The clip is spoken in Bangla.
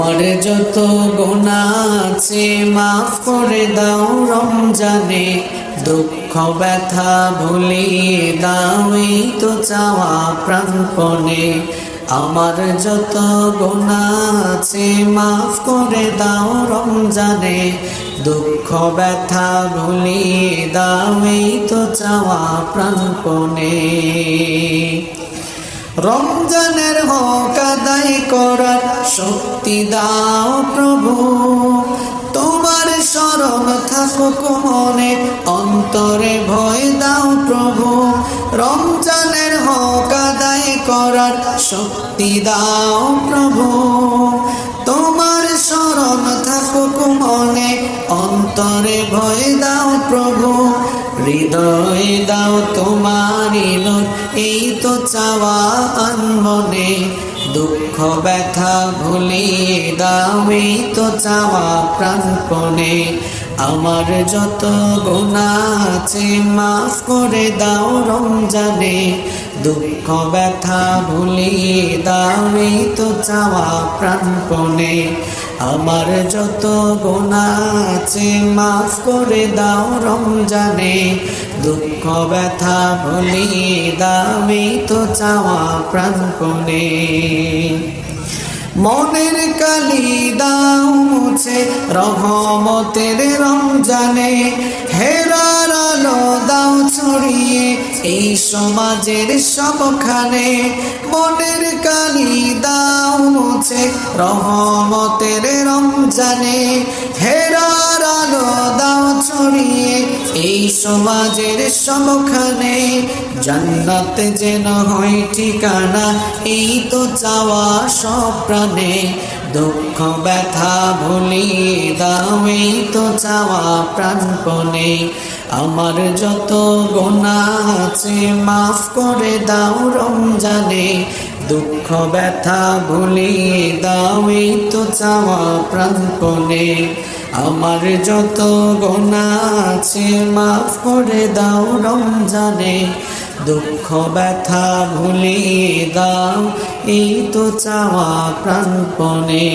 আমার যত গুনাহ আছে মাফ করে দাও রমজানে, দুঃখ ব্যথা ভুলিয়ে দাও এই তো চাওয়া প্রাণপণে। আমার যত গুনাহ আছে মাফ করে দাও রমজানে, দুঃখ ব্যথা ভুলিয়ে দাও এই তো চাওয়া প্রাণপণে। রমজানের হক আদায় করার শক্তি দাও প্রভু, তোমার শরণ থাকুক মনে, অন্তরে ভয় দাও প্রভু। রমজানের হক আদায় করার শক্তি দাও প্রভু, তোমার শরণ থাকুক মনে, অন্তরে ভয় দাও প্রভু। হৃদয়ে দাও তোমারি নূর এই তো চাওয়া আনমনে, দুঃখ ব্যথা ভুলিয়ে দাও এই তো চাওয়া প্রাণপণে। আমার যত গুনাহ আছে মাফ করে দাও রমজানে, দুঃখ ব্যথা ভুলিয়ে দাও এই তো চাওয়া প্রাণপণে। আমার যত গুনাহ আছে মাফ করে দাও রমজানে, দুঃখ ব্যথা ভুলিয়ে দাও এই তো চাওয়া প্রাণপণে। মনের কালি দাও মুছে রহমতের রমজানে, হেরার আলো দাও ছড়িয়ে এই সমাজের সবখানে। মনের কালি দাও মুছে রহমতের রমজানে, হেরার আলো দাও ছড়িয়ে এই সমাজের সবখানে। জান্নাতে যেন হয় ঠিকানা এই তো চাওয়া সব প্রাণে, দুঃখ ব্যথা ভুলিয়ে দাও এই তো চাওয়া প্রাণপণে। আমার যত গুনাহ আছে মাফ করে দাও রমজানে, দুঃখ ব্যথা ভুলিয়ে দাও এই তো চাওয়া প্রাণপণে। আমার যত গুনাহ আছে মাফ করে দাও রমজানে, দুঃখ ব্যথা ভুলিয়ে দাও এই তো চাওয়া প্রাণপণে।